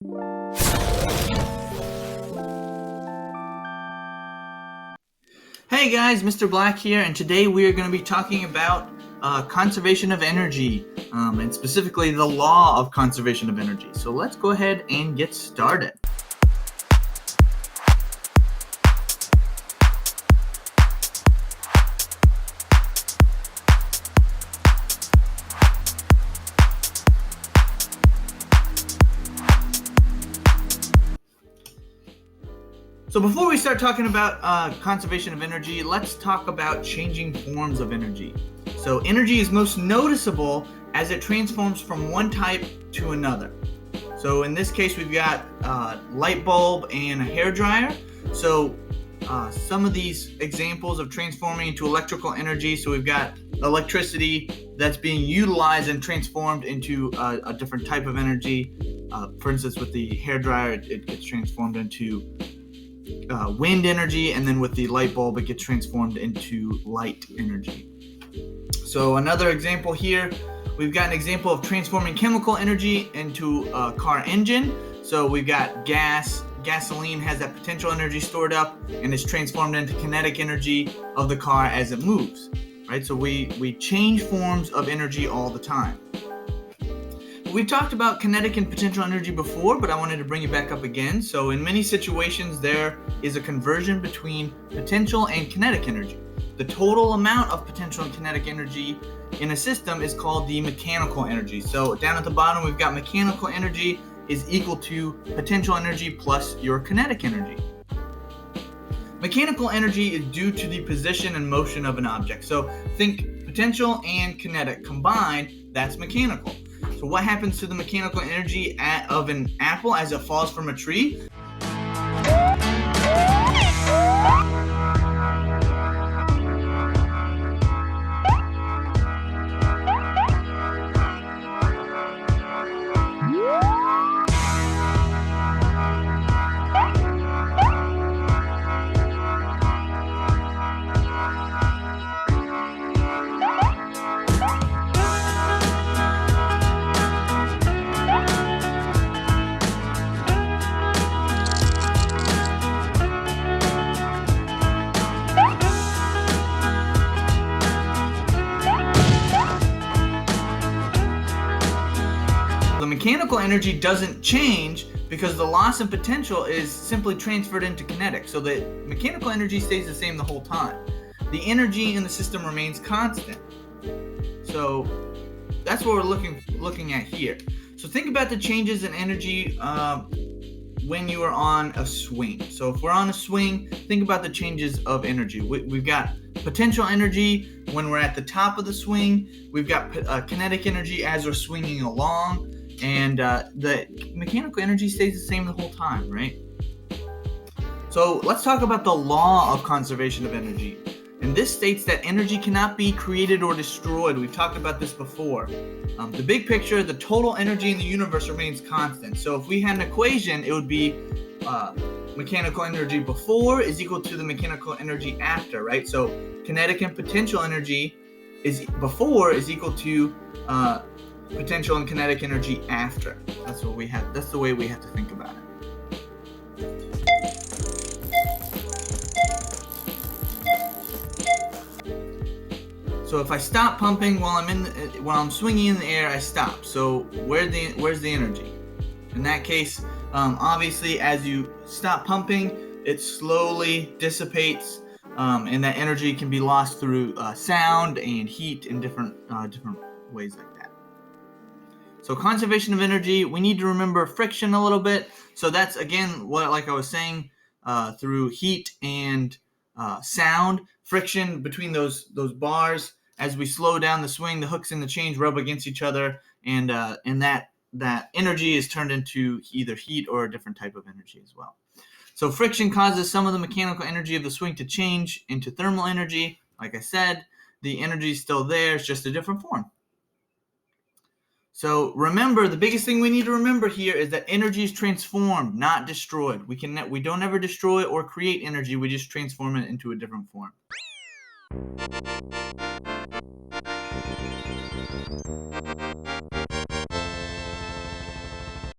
Hey guys, Mr. Black here, and today we are going to be talking about conservation of energy, and specifically the law of conservation of energy. So let's go ahead and get started. So before we start talking about conservation of energy, let's talk about changing forms of energy. So energy is most noticeable as it transforms from one type to another. So in this case, we've got light bulb and a hairdryer. So some of these examples of transforming into electrical energy. So we've got electricity that's being utilized and transformed into a different type of energy. For instance, with the hairdryer, it gets transformed into wind energy, and then with the light bulb it gets transformed into light energy. So another example here, we've got an example of transforming chemical energy into a car engine. So we've got gasoline has that potential energy stored up and is transformed into kinetic energy of the car as it moves, right? So we change forms of energy all the time. We've talked about kinetic and potential energy before, but I wanted to bring it back up again. So in many situations, there is a conversion between potential and kinetic energy. The total amount of potential and kinetic energy in a system is called the mechanical energy. So down at the bottom, we've got mechanical energy is equal to potential energy plus your kinetic energy. Mechanical energy is due to the position and motion of an object. So think potential and kinetic combined, that's mechanical. So what happens to the mechanical energy of an apple as it falls from a tree? The mechanical energy doesn't change because the loss in potential is simply transferred into kinetic. So the mechanical energy stays the same the whole time. The energy in the system remains constant. So that's what we're looking at here. So think about the changes in energy when you are on a swing. So if we're on a swing, think about the changes of energy. We've got potential energy when we're at the top of the swing. We've got kinetic energy as we're swinging along. And the mechanical energy stays the same the whole time, right? So let's talk about the law of conservation of energy. And this states that energy cannot be created or destroyed. We've talked about this before. The big picture, the total energy in the universe remains constant. So if we had an equation, it would be mechanical energy before is equal to the mechanical energy after, right? So kinetic and potential energy before is equal to potential and kinetic energy after. That's what we have. That's the way we have to think about it. So if I stop pumping while I'm swinging in the air, I stop. So where's the energy? In that case, obviously, as you stop pumping, it slowly dissipates, and that energy can be lost through sound and heat in different ways like that. So conservation of energy, we need to remember friction a little bit. So that's, again, like I was saying, through heat and sound, friction between those bars. As we slow down the swing, the hooks in the chains rub against each other, and that energy is turned into either heat or a different type of energy as well. So friction causes some of the mechanical energy of the swing to change into thermal energy. Like I said, the energy is still there, it's just a different form. So remember, the biggest thing we need to remember here is that energy is transformed, not destroyed. We don't ever destroy or create energy, we just transform it into a different form.